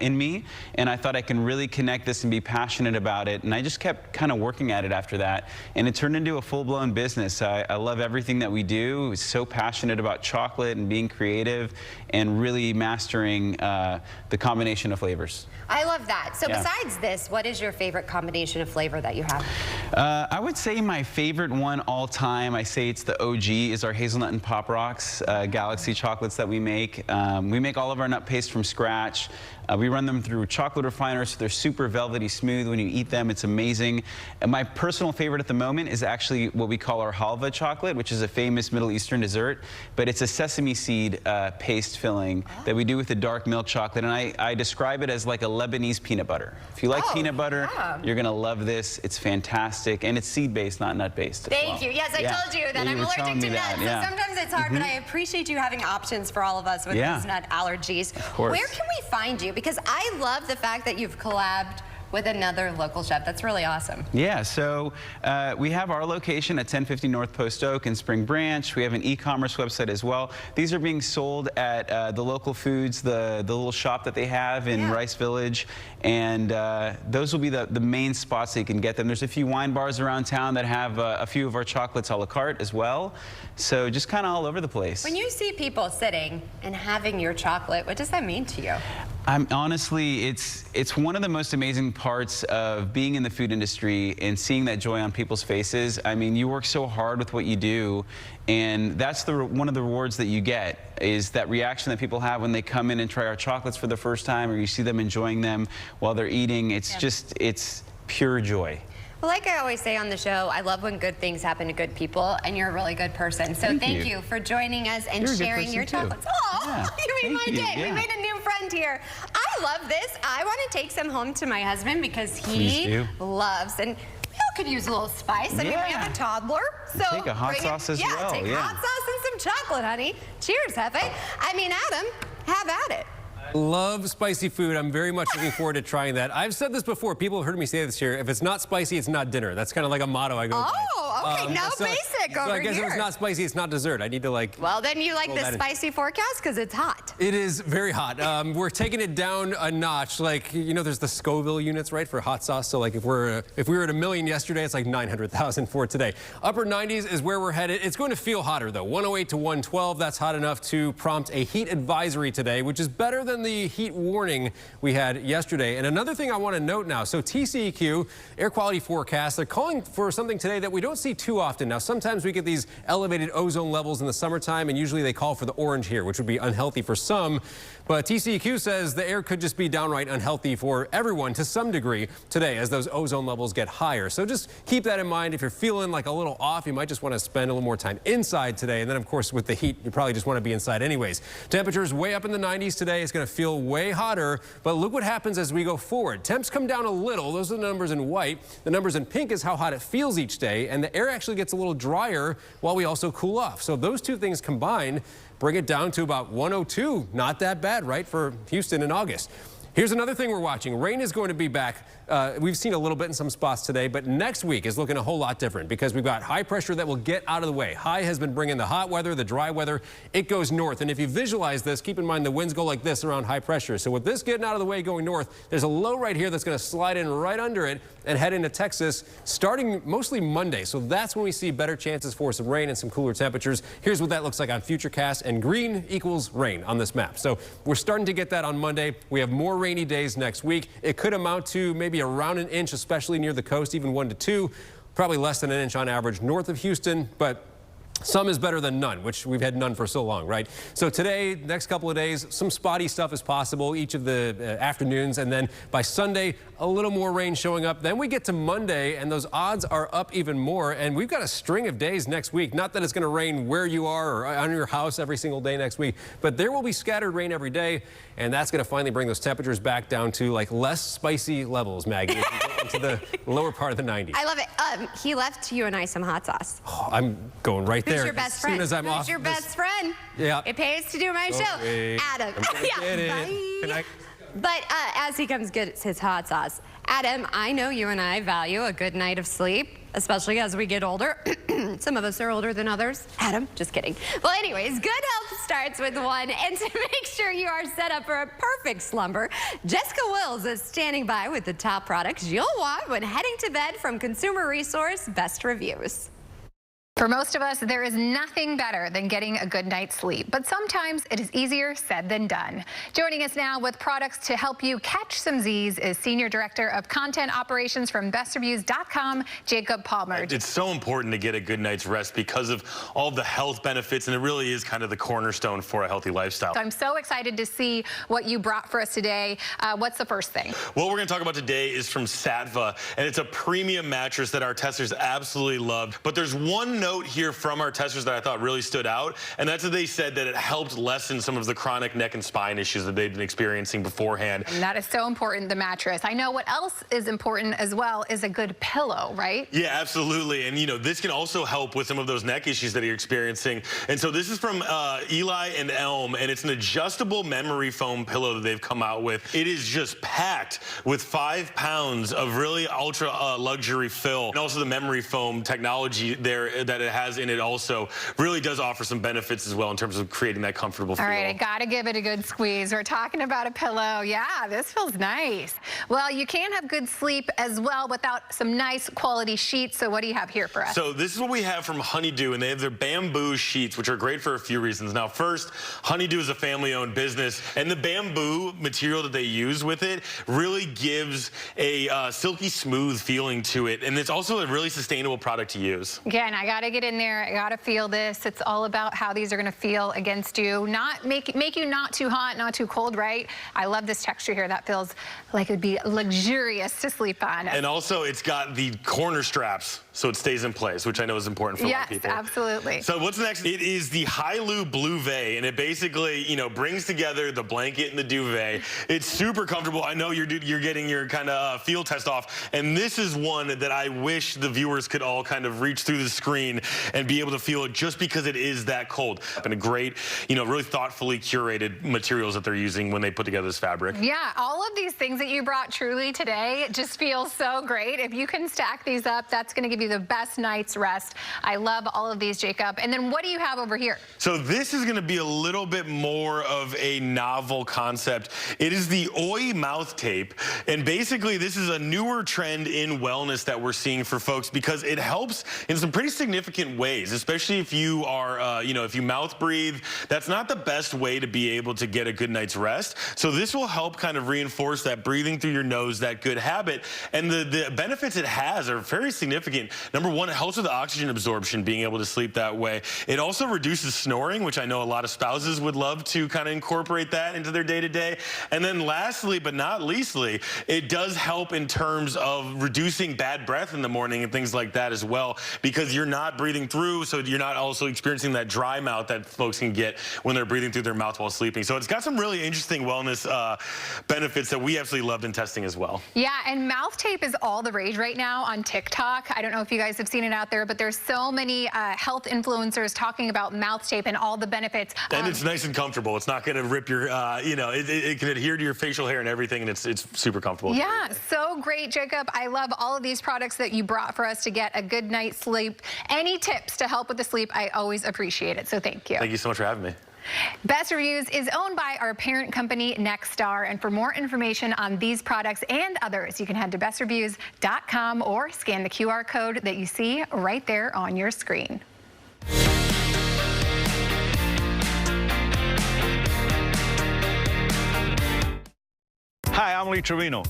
in me, and I thought I can really connect this and be passionate about it, and I just kept kind of working at it after that, and it turned into a full-blown business. I love everything that we do. I was so passionate about chocolate and being creative and really mastering the combination of flavors. I love that. So besides this, what is your favorite combination of flavor that you have? I would say my favorite one all time, I say it's the OG, is our Hazelnut and Pop Rocks Galaxy chocolates that we make. We make all of our nut paste from scratch. We run them through chocolate refiners, so they're super velvety smooth. When you eat them, it's amazing. And my personal favorite at the moment is actually what we call our halva chocolate, which is a famous Middle Eastern dessert, but it's a sesame seed paste filling that we do with the dark milk chocolate, and I describe it as like a Lebanese peanut butter. If you like peanut butter, you're gonna love this. It's fantastic, and it's seed-based, not nut-based. Thank you. Yes, I told you that I'm allergic to nuts, so sometimes it's hard, but I appreciate you having options for all of us with these nut allergies. Of course. Where can we find you? Because I love the fact that you've collabed with another local chef. That's really awesome. Yeah, so we have our location at 1050 North Post Oak in Spring Branch. We have an e-commerce website as well. These are being sold at the local foods, the little shop that they have in Rice Village, and those will be the main spots that you can get them. There's a few wine bars around town that have a few of our chocolates a la carte as well. So just kind of all over the place. When you see people sitting and having your chocolate, what does that mean to you? Honestly, it's one of the most amazing parts of being in the food industry and seeing that joy on people's faces. I mean, you work so hard with what you do, and that's one of the rewards that you get, is that reaction that people have when they come in and try our chocolates for the first time, or you see them enjoying them while they're eating. It's just, it's pure joy. Well, like I always say on the show, I love when good things happen to good people, and you're a really good person. So thank you for joining us and sharing your chocolates. Oh, you made my day. We made a new friend here. I love this. I want to take some home to my husband because he loves, and we all could use a little spice. I mean, we have a toddler. So take a hot sauce as well. Take hot sauce and some chocolate, honey. Cheers, Hefe. I mean, Adam, have at it. Love spicy food. I'm very much looking forward to trying that. I've said this before. People have heard me say this here. If it's not spicy, it's not dinner. That's kind of like a motto I go by. Oh, okay. Basic over I guess here. if it's not spicy, it's not dessert. I need to like... Well, then you like the spicy forecast because it's hot. It is very hot. We're taking it down a notch. Like, you know, there's the Scoville units, right, for hot sauce. So like if we were at 1 million yesterday, it's like 900,000 for today. Upper 90s is where we're headed. It's going to feel hotter, though. 108 to 112. That's hot enough to prompt a heat advisory today, which is better than the heat warning we had yesterday. And another thing I want to note now, so TCEQ, air quality forecast, they're calling for something today that we don't see too often. Now, sometimes we get these elevated ozone levels in the summertime, and usually they call for the orange here, which would be unhealthy for some. But TCEQ says the air could just be downright unhealthy for everyone to some degree today as those ozone levels get higher. So just keep that in mind. If you're feeling like a little off, you might just want to spend a little more time inside today. And then, of course, with the heat, you probably just want to be inside anyways. Temperatures way up in the 90s today. It's going to feel way hotter, but look what happens as we go forward. Temps come down a little. Those are the numbers in white. The numbers in pink is how hot it feels each day, and the air actually gets a little drier while we also cool off. So those two things combined bring it down to about 102. Not that bad, right, for Houston in August. Here's another thing we're watching. Rain is going to be back. We've seen a little bit in some spots today, but next week is looking a whole lot different because we've got high pressure that will get out of the way. High has been bringing the hot weather, the dry weather. It goes north. And if you visualize this, keep in mind the winds go like this around high pressure. So with this getting out of the way going north, there's a low right here that's going to slide in right under it and head into Texas starting mostly Monday. So that's when we see better chances for some rain and some cooler temperatures. Here's what that looks like on Futurecast, and green equals rain on this map. So we're starting to get that on Monday. We have more rainy days next week. It could amount to maybe around an inch, especially near the coast, even 1 to 2, probably less than an inch on average north of Houston, but some is better than none, which we've had none for so long, right? So today, next couple of days, some spotty stuff is possible each of the afternoons, and then by Sunday, a little more rain showing up. Then we get to Monday, and those odds are up even more, and we've got a string of days next week. Not that it's going to rain where you are or on your house every single day next week, but there will be scattered rain every day, and that's going to finally bring those temperatures back down to like less spicy levels, Maggie, as we get into the lower part of the 90s. I love it. He left you and I some hot sauce. Oh, I'm going right there. Who's your best friend? As soon as I'm Who's off your best friend? Yeah. It pays to do my show. Adam. Bye. But as he comes gets his hot sauce. Adam, I know you and I value a good night of sleep, especially as we get older. Some of us are older than others. Adam, just kidding. Well, anyways, good health starts with one. And to make sure you are set up for a perfect slumber, Jessica Wills is standing by with the top products you'll want when heading to bed from Consumer Resource Best Reviews. For most of us, there is nothing better than getting a good night's sleep, but sometimes it is easier said than done. Joining us now with products to help you catch some Z's is Senior Director of Content Operations from BestReviews.com, Jacob Palmer. It's so important to get a good night's rest because of all the health benefits, and it really is kind of the cornerstone for a healthy lifestyle. So I'm so excited to see what you brought for us today. What's the first thing? What we're going to talk about today is from Saatva, and it's a premium mattress that our testers absolutely loved. But there's one note here from our testers that I thought really stood out, and that's that they said that it helped lessen some of the chronic neck and spine issues that they've been experiencing beforehand. And that is so important, the mattress. I know what else is important as well is a good pillow, right? Yeah, absolutely. And, you know, this can also help with some of those neck issues that you're experiencing. And so this is from Eli and Elm, and it's an adjustable memory foam pillow that they've come out with. It is just packed with 5 pounds of really ultra luxury fill, and also the memory foam technology there that that it has in it also really does offer some benefits as well in terms of creating that comfortable feel. All right, I gotta give it a good squeeze. We're talking about a pillow. Yeah, this feels nice. Well, you can have good sleep as well without some nice quality sheets. So what do you have here for us? So this is what we have from Honeydew, and they have their bamboo sheets, which are great for a few reasons. Now, first, Honeydew is a family-owned business, and the bamboo material that they use with it really gives a silky smooth feeling to it, and it's also a really sustainable product to use. Again, I gotta get in there. I gotta feel this. It's all about how these are gonna feel against you. Not make you not too hot, not too cold, right? I love this texture here. That feels like it'd be luxurious to sleep on. And also, it's got the corner straps, so it stays in place, which I know is important for a lot of people. Yes, absolutely. So what's next? It is the Hailu Bluvet, and it basically, you know, brings together the blanket and the duvet. It's super comfortable. I know you're getting your kind of field test off, and this is one that I wish the viewers could all kind of reach through the screen and be able to feel it just because it is that cold. And a great, you know, really thoughtfully curated materials that they're using when they put together this fabric. Yeah, all of these things that you brought truly today just feel so great. If you can stack these up, that's going to give you the best night's rest. I love all of these, Jacob. And then what do you have over here? So this is going to be a little bit more of a novel concept. It is the OI mouth tape, and basically this is a newer trend in wellness that we're seeing for folks because it helps in some pretty significant ways, especially if you are, you know, if you mouth breathe. That's not the best way to be able to get a good night's rest. So this will help kind of reinforce that breathing through your nose, that good habit. And the benefits it has are very significant. Number one, it helps with oxygen absorption, being able to sleep that way. It also reduces snoring, which I know a lot of spouses would love to kind of incorporate that into their day-to-day. And then lastly, but not leastly, it does help in terms of reducing bad breath in the morning and things like that as well, because you're not breathing through, so you're not also experiencing that dry mouth that folks can get when they're breathing through their mouth while sleeping. So it's got some really interesting wellness benefits that we absolutely loved in testing as well. Yeah, and mouth tape is all the rage right now on TikTok. I don't know if you guys have seen it out there, but there's so many health influencers talking about mouth tape and all the benefits. And it's nice and comfortable. It's not going to rip your, you know, it can adhere to your facial hair and everything, and it's super comfortable. Yeah, so great, Jacob. I love all of these products that you brought for us to get a good night's sleep. Any tips to help with the sleep, I always appreciate it, so thank you. Thank you so much for having me. Best Reviews is owned by our parent company, Nexstar. And for more information on these products and others, you can head to bestreviews.com or scan the QR code that you see right there on your screen. Hi, I'm Lee Trevino.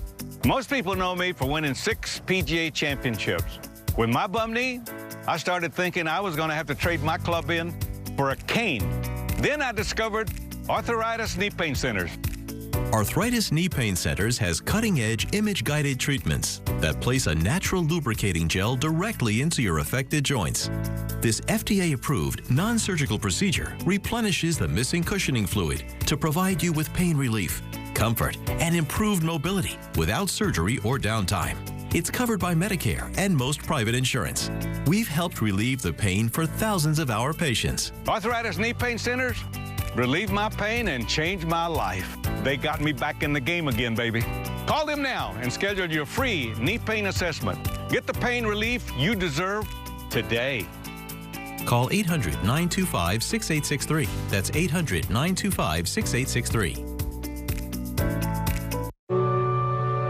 Most people know me for winning 6 PGA championships. With my bum knee, I started thinking I was going to have to trade my club in for a cane. Then I discovered Arthritis Knee Pain Centers. Arthritis Knee Pain Centers has cutting-edge image-guided treatments that place a natural lubricating gel directly into your affected joints. This FDA-approved, non-surgical procedure replenishes the missing cushioning fluid to provide you with pain relief, comfort, and improved mobility without surgery or downtime. It's covered by Medicare and most private insurance. We've helped relieve the pain for thousands of our patients. Arthritis Knee Pain Centers relieve my pain and change my life. They got me back in the game again, baby. Call them now and schedule your free knee pain assessment. Get the pain relief you deserve today. Call 800-925-6863. That's 800-925-6863.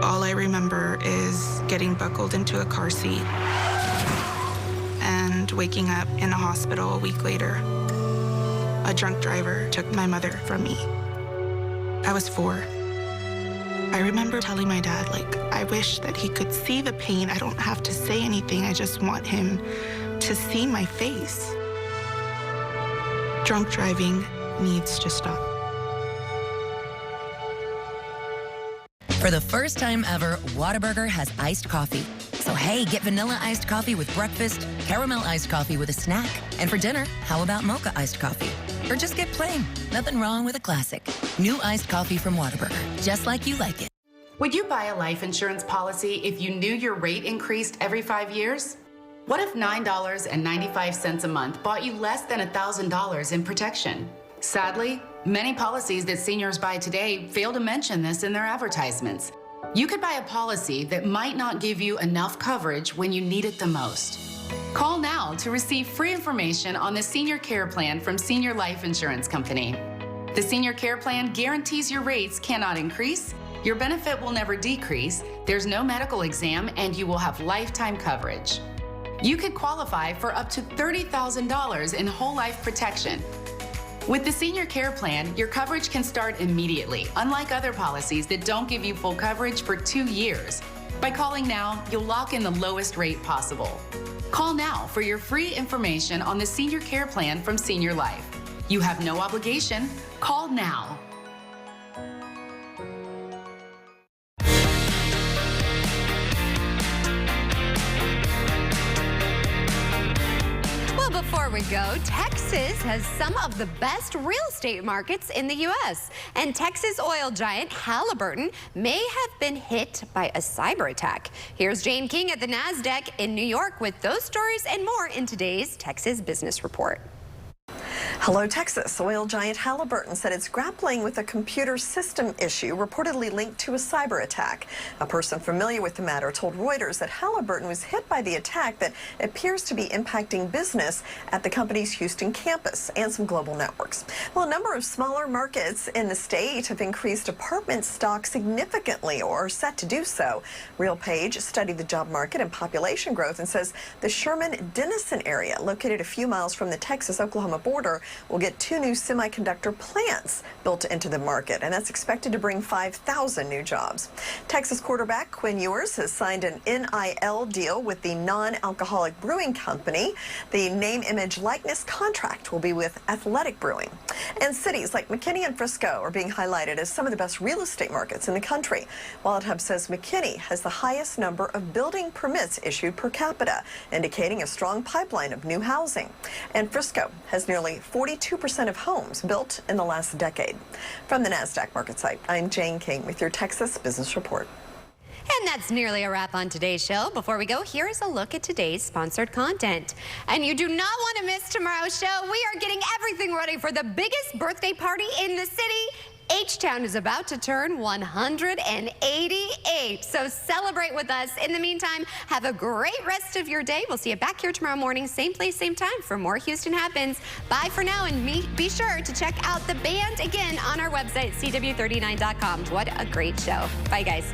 All I remember is getting buckled into a car seat and waking up in a hospital a week later. A drunk driver took my mother from me. I was 4. I remember telling my dad, like, I wish that he could see the pain. I don't have to say anything. I just want him to see my face. Drunk driving needs to stop. For the first time ever, Whataburger has iced coffee. So hey, get vanilla iced coffee with breakfast, caramel iced coffee with a snack, and for dinner, how about mocha iced coffee? Or just get plain. Nothing wrong with a classic. New iced coffee from Whataburger, just like you like it. Would you buy a life insurance policy if you knew your rate increased every 5 years? What if $9.95 a month bought you less than $1,000 in protection? Sadly, many policies that seniors buy today fail to mention this in their advertisements. You could buy a policy that might not give you enough coverage when you need it the most. Call now to receive free information on the Senior Care Plan from Senior Life Insurance Company. The Senior Care Plan guarantees your rates cannot increase, your benefit will never decrease, there's no medical exam, and you will have lifetime coverage. You could qualify for up to $30,000 in whole life protection. With the Senior Care Plan, your coverage can start immediately, unlike other policies that don't give you full coverage for 2 years. By calling now, you'll lock in the lowest rate possible. Call now for your free information on the Senior Care Plan from Senior Life. You have no obligation. Call now. Well, before we go, Texas has some of the best real estate markets in the U.S. And Texas oil giant Halliburton may have been hit by a cyber attack. Here's Jane King at the NASDAQ in New York with those stories and more in today's Texas Business Report. Hello, Texas. Oil giant Halliburton said it's grappling with a computer system issue reportedly linked to a cyber attack. A person familiar with the matter told Reuters that Halliburton was hit by the attack that appears to be impacting business at the company's Houston campus and some global networks. Well, a number of smaller markets in the state have increased apartment stock significantly or are set to do so. RealPage studied the job market and population growth and says the Sherman-Denison area, located a few miles from the Texas-Oklahoma border, will get 2 new semiconductor plants built into the market, and that's expected to bring 5,000 new jobs. Texas quarterback Quinn Ewers has signed an NIL deal with the non-alcoholic brewing company. The name, image, likeness contract will be with Athletic Brewing. And cities like McKinney and Frisco are being highlighted as some of the best real estate markets in the country. WalletHub says McKinney has the highest number of building permits issued per capita, indicating a strong pipeline of new housing. And Frisco has nearly 42% of homes built in the last decade. From the NASDAQ market site, I'm Jane King with your Texas Business Report. And that's nearly a wrap on today's show. Before we go, here is a look at today's sponsored content. And you do not want to miss tomorrow's show. We are getting everything ready for the biggest birthday party in the city. H-Town is about to turn 188, so celebrate with us. In the meantime, have a great rest of your day. We'll see you back here tomorrow morning, same place, same time for more Houston Happens. Bye for now, and be sure to check out the band again on our website, CW39.com. What a great show. Bye, guys.